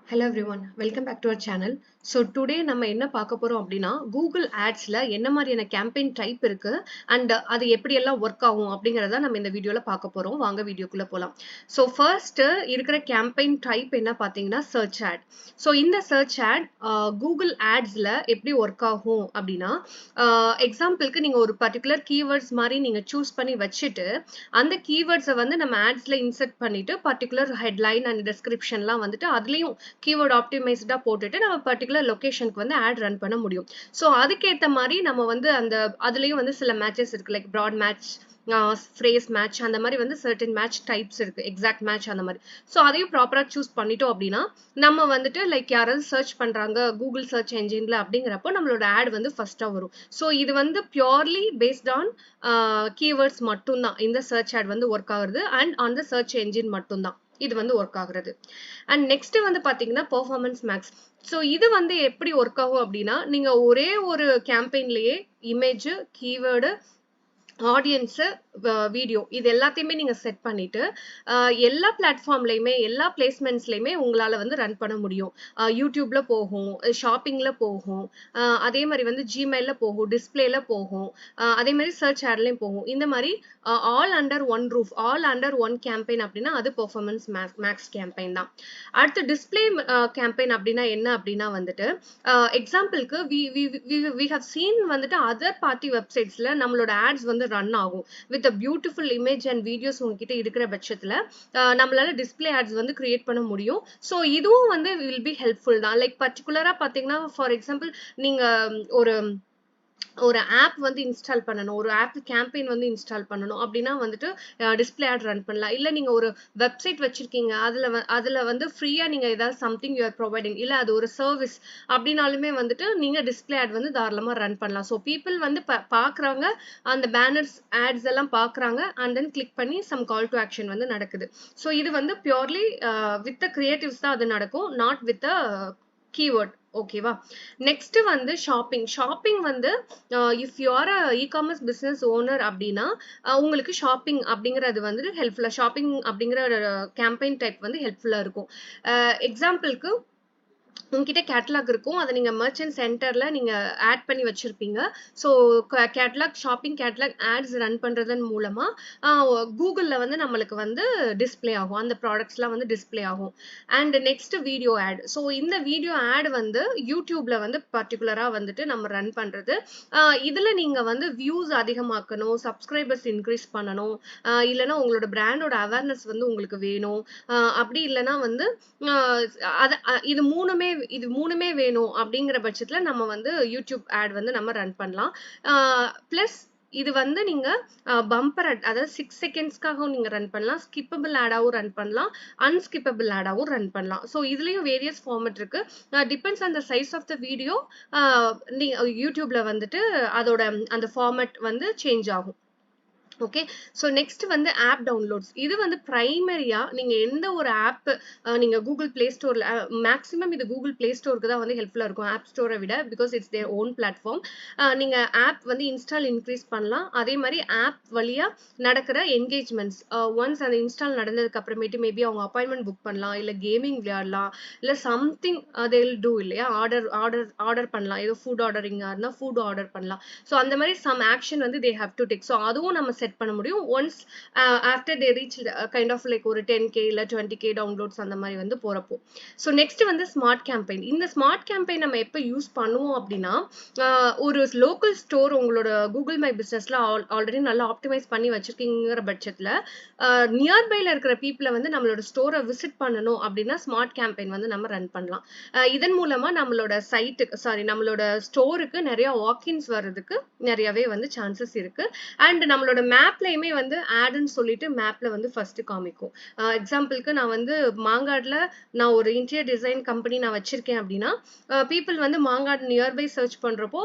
Hello everyone, welcome back to our channel. So today நம்ம என்ன பார்க்க போறோம் அப்படின்னா Google Adsல என்ன மாதிரியான campaign type இருக்கு and அது எப்படி எல்லாம் work ஆகும் அப்படிங்கறத நம்ம இந்த வீடியோல பார்க்க போறோம். வாங்க வீடியோக்குள்ள போலாம். So first இருக்கிற campaign type என்ன பாத்தீங்கன்னா search ad. So இந்த search ad Google Adsல எப்படி work ஆகும் அப்படின்னா எக்ஸாம்பிளுக்கு நீங்க ஒரு particular keywords மாதிரி நீங்க choose பண்ணி வச்சிட்டு அந்த keywords வந்து நம்ம adsல insert பண்ணிட்டு particular headline and descriptionலாம் வந்துட்டு அதுலயும் keyword optimized போட்டுட்டு நம்ம particular locationக்கு வந்து ad run பண்ண முடியும். So அதுக்கேத்த மாதிரி நம்ம வந்து அந்த அதுலயும் வந்து சில matches இருக்கு like broad match, phrase match அந்த மாதிரி வந்து certain match types இருக்கு exact match அந்த மாதிரி. So அதையும் ப்ராப்பரா சூஸ் பண்ணிட்டோம் அப்படின்னா நம்ம வந்துட்டு லைக் யாராவது சர்ச் பண்றாங்க கூகுள் சர்ச் என்ஜின்ல அப்படிங்கிறப்போ நம்மளோட ad வந்து ஃபர்ஸ்டா வரும். ஸோ இது வந்து பியூர்லி பேஸ்ட் ஆன் கீவேர்ட்ஸ் மட்டும்தான் இந்த சர்ச் ad வந்து ஒர்க் ஆகுறது and on the church engine மட்டும்தான் இது வந்து ஒர்க் ஆகுறது. அண்ட் நெக்ஸ்ட் வந்து பாத்தீங்கன்னா பெர்ஃபார்மன்ஸ் மேக்ஸ். ஸோ இது வந்து எப்படி ஒர்க் ஆகும் அப்படின்னா நீங்க ஒரே ஒரு கேம்பெயின்லயே இமேஜ், கீவேர்டு, ஆடியன்ஸ், வீடியோ இது எல்லாத்தையுமே நீங்க செட் பண்ணிட்டு எல்லா பிளாட்ஃபார்ம்லயுமே எல்லா பிளேஸ்மெண்ட்ஸ்லயுமே உங்களால வந்து ரன் பண்ண முடியும். யூடியூப்ல போகும், ஷாப்பிங்ல போகும், அதே மாதிரி வந்து ஜிமெயில்ல போகும், டிஸ்பிளேல போகும், அதே மாதிரி சர்ச் ஆட்லயும் போகும். இந்த மாதிரி all under one roof, all under one campaign அப்படின்னா அது பெர்ஃபார்மன்ஸ் மேக்ஸ் கேம்பெயின் தான். அடுத்து டிஸ்பிளே கேம்பெயின் அப்படின்னா என்ன அப்படின்னா வந்துட்டு எக்ஸாம்பிளுக்கு வி ஹவ் சீன் வந்துட்டு அதர் பார்ட்டி வெப்சைட்ஸ்ல நம்மளோட ஆட்ஸ் வந்து ரன் ஆகும் with beautiful image and videos உங்ககிட்ட இருக்கிற பட்சத்துல நம்மளால டிஸ்பிளே ஆட்ஸ் வந்து கிரியேட் பண்ண முடியும். ஸோ இதுவும் வந்து வில் பி ஹெல்ப்ஃபுல் தான். லைக் பர்டிகுலரா பாத்தீங்கன்னா ஃபார் எக்ஸாம்பிள் நீங்க ஒரு ஆப் வந்து இன்ஸ்டால் பண்ணணும், ஒரு ஆப் கேம்பெயின் வந்து இன்ஸ்டால் பண்ணணும் அப்படின்னா வந்துட்டு டிஸ்பிளே ஆட் ரன் பண்ணலாம். இல்ல நீங்க ஒரு வெப்சைட் வச்சிருக்கீங்க, அதுல வந்து ஃப்ரீயா நீங்க ஏதாவது சம்திங் யூ ஆர் ப்ரொவைடிங், இல்ல அது ஒரு சர்வீஸ் அப்படின்னாலுமே வந்துட்டு நீங்க டிஸ்பிளே ஆட் வந்து தாராளமா ரன் பண்ணலாம். ஸோ பீப்புள் வந்து பாக்குறாங்க, அந்த பேனர்ஸ் ஆட்ஸ் எல்லாம் பாக்குறாங்க அண்ட் தென் கிளிக் பண்ணி சம் கால் டு ஆக்ஷன் வந்து நடக்குது. ஸோ இது வந்து பியூர்லி வித் த கிரியேட்டிவ்ஸ் தான் அது நடக்கும், நாட் வித் கீவேர்ட். ஓகேவா? நெக்ஸ்ட் வந்து ஷாப்பிங் வந்து if you are e-commerce business owner அப்படின்னா உங்களுக்கு ஷாப்பிங் அப்படிங்கிறது வந்து ஹெல்ப்ஃபுல்லா, ஷாப்பிங் அப்படிங்கிற கேம்பெயின் டைப் வந்து ஹெல்ப்ஃபுல்லா இருக்கும். எக்ஸாம்பிளுக்கு உங்ககிட்ட கேட்டலாக் இருக்கும், அதை நீங்க மர்ச்சன்ட் சென்டர்ல நீங்க ஆட் பண்ணி வச்சிருப்பீங்க. So catalogue, shopping catalogue ads run பண்றதன் மூலமா கூகுள்ல வந்து நம்மளுக்கு வந்து டிஸ்பிளே ஆகும், அந்த ப்ராடக்ட்ஸ்லாம் வந்து டிஸ்பிளே ஆகும். And next video ad. So இந்த வீடியோ ஆட் வந்து யூடியூப்ல வந்து பர்டிகுலரா வந்துட்டு நம்ம ரன் பண்றது. இதுல நீங்க வந்து வியூஸ் அதிகமாக்கணும், சப்ஸ்கிரைபர்ஸ் இன்க்ரீஸ் பண்ணணும், இல்லைன்னா உங்களோட பிராண்டோட அவேர்னஸ் வந்து உங்களுக்கு வேணும், அப்படி இல்லைன்னா வந்து இது மூணுமே வேணும் அப்படிங்கிற பட்சத்துல நம்ம வந்து யூடியூப் ஆட் வந்து நம்ம ரன் பண்ணலாம். பிளஸ் இது வந்து நீங்க பம்பர் ஆட், அதாவது 6 செகண்ட்ஸ்க்காகவும் நீங்க ரன் பண்ணலாம், ஸ்கிப்பபிள் ஆடாவும் ரன் பண்ணலாம், அன்ஸ்கிப்பபிள் ஆடாவும் ரன் பண்ணலாம். ஸோ இதுலயும் வேரியஸ் ஃபார்மட் இருக்கு. Depends on the size of the video. யூடியூப்ல வந்துட்டு அதோட அந்த ஃபார்மட் வந்து சேஞ்ச் ஆகும். ஓகே. ஸோ நெக்ஸ்ட் வந்து ஆப் டவுன்லோட்ஸ். இது வந்து பிரைமரியா நீங்க எந்த ஒரு ஆப் நீங்க கூகுள் பிளே ஸ்டோர்ல மேக்ஸிமம் இது கூகுள் பிளே ஸ்டோருக்கு தான் வந்து ஹெல்ப்ஃபுல்லா இருக்கும் ஆப் ஸ்டோரை விட, because it's their own platform. நீங்க ஆப் வந்து இன்ஸ்டால் இன்க்ரீஸ் பண்ணலாம். அதே மாதிரி ஆப் வழியா நடக்கிற என்கேஜ்மெண்ட்ஸ் ஒன்ஸ் அந்த இன்ஸ்டால் நடந்ததுக்கு அப்புறமேட்டு மேபி அவங்க அப்பாயின்மெண்ட் புக் பண்ணலாம், இல்ல கேமிங் விளையாடலாம், இல்ல சம்திங் தே வில் டூ இல்லையா, ஆர்டர் பண்ணலாம், ஏதோ ஃபுட் ஆர்டரிங்கா இருந்தா ஃபுட் ஆர்டர் பண்ணலாம். ஸோ அந்த மாதிரி சம் ஆக்ஷன் வந்து they have to take. So அதுவும் நம்ம செட் பண்ண முடியும் once after they reach kind of like ஒரு 10K இல்ல 20K டவுன்லோட்ஸ் அந்த மாதிரி வந்து போறப்போ. ஸோ நெக்ஸ்ட் வந்து ஸ்மார்ட் கேம்பெயின். இந்த ஸ்மார்ட் கேம்பெயின் நம்ம எப்போ யூஸ் பண்ணுவோம் அப்படின்னா ஒரு லோக்கல் ஸ்டோர் உங்களோட கூகுள் மை பிசினஸ்ல ஆல்ரெடி நல்லா ஆப்டிமைஸ் பண்ணி வச்சிருக்கீங்கிற பட்சத்துல நியர்பைல இருக்கிற பீப்புளை வந்து நம்மளோட ஸ்டோரை விசிட் பண்ணணும் அப்படின்னா ஸ்மார்ட் கேம்பெயின் வந்து நம்ம ரன் பண்ணலாம். இதன் மூலமா நம்மளோட நம்மளோட ஸ்டோருக்கு நிறைய வாக்கின்ஸ் வர்றதுக்கு நிறையவே வந்து சான்சஸ் இருக்கு. அண்ட் நம்மளோட மேப்லயுமே வந்து ஆட்னு சொல்லிட்டு மேப்ல வந்து ஃபர்ஸ்ட் காமிக்கும். எக்ஸாம்பிளுக்கு நான் வந்து மாங்காட்ல நான் ஒரு இன்டீரியர் டிசைன் கம்பெனி நான் வச்சிருக்கேன் அப்படின்னா பீப்புள் வந்து மாங்காட் நியர்பை சர்ச் பண்றப்போ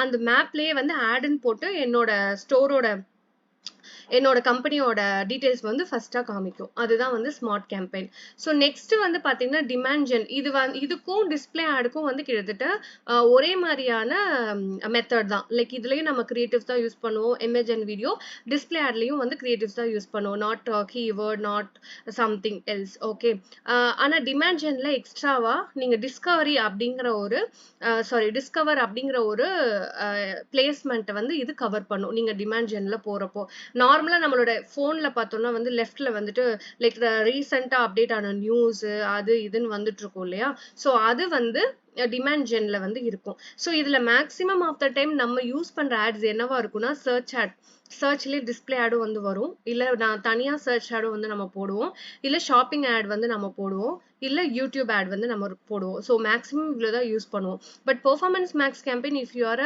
அந்த மேப்லயே வந்து ஆட்னு போட்டு என்னோட ஸ்டோரோட என்னோட கம்பெனியோட டீடைல்ஸ் வந்து ஃபர்ஸ்டா காமிக்கும். அதுதான் வந்து ஸ்மார்ட் கேம்பெயின். ஸோ நெக்ஸ்ட் வந்து பாத்தீங்கன்னா டிமாண்ட் ஜென். இதுக்கும் டிஸ்ப்ளே ஆடுக்கும் வந்து கிட்டத்தட்ட ஒரே மாதிரியான மெத்தட் தான். லைக் இதுலயும் நம்ம கிரியேட்டிவ்ஸ் தான் யூஸ் பண்ணுவோம். Image and video. டிஸ்ப்ளே ஆட்லயும் வந்து கிரியேட்டிவ்ஸ் தான் யூஸ் பண்ணுவோம். Not keyword, not something else. Okay. ஆனா டிமாண்ட் ஜென்ல எக்ஸ்ட்ராவா நீங்க டிஸ்கவர் அப்படிங்கிற ஒரு பிளேஸ்மெண்ட் வந்து இது கவர் பண்ணும். நீங்க டிமாண்ட் ஜென்ல போறப்போ நார்மலா நம்மளோட போன்ல பார்த்தோம்னா வந்து லெஃப்ட்ல வந்துட்டு லைக் ரீசெண்டா அப்டேட் ஆன நியூஸ் அது இதுன்னு வந்துட்டு இருக்கும் இல்லையா? சோ அது வந்து டிமாண்ட் ஜென்ல வந்து இருக்கும். சோ இதுல மேக்ஸிமம் ஆஃப் த டைம் நம்ம யூஸ் பண்ற ஆட்ஸ் என்னவா இருக்கும்னா சர்ச் ஆட். சர்ச்லயே டிஸ்ப்ளே ஆடும் வந்து வரும். இல்ல நான் தனியா சர்ச் ஆடும் வந்து நம்ம போடுவோம். இல்ல ஷாப்பிங் ஆட் வந்து நம்ம போடுவோம். இல்ல யூடியூப் ஆட் வந்து நம்ம போடுவோம். சோ மேக்ஸிமம் இவ்வளவுதான் யூஸ் பண்ணுவோம். But performance max campaign if you are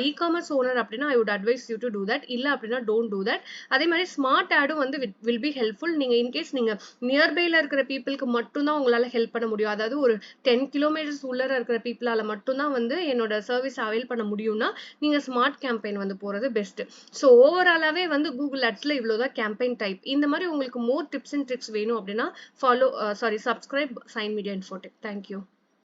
e-commerce owner அப்படின்னா I would advise you to do that. இல்ல அப்படின்னா டோன்ட் டூ தட். அதே மாதிரி ஸ்மார்ட் ஆடும் வந்து வில் பி ஹெல்ப்ஃபுல். நீங்க இன்கேஸ் நீங்க நியர்பைல இருக்கிற பீப்புளுக்கு மட்டும் தான் உங்களால ஹெல்ப் பண்ண முடியும். அதாவது ஒரு 10 கிலோமீட்டர்ஸ் உள்ளர இருக்கிற பீப்புளால மட்டும் தான் வந்து என்னோட சர்வீஸ் அவைல் பண்ண முடியும்னா நீங்க ஸ்மார்ட் கேம்பெயின் வந்து போறது பெஸ்ட். ஸோ ஓவராலாவே வந்து கூகுள் ஆட்ஸ்ல இவ்வளவுதான் கேம்பெயின் டைப். இந்த மாதிரி உங்களுக்கு மோர் டிப்ஸ் அண்ட் ட்ரிக்ஸ் வேணும் அப்படின்னா subscribe Sign Media Infotech. Thank you.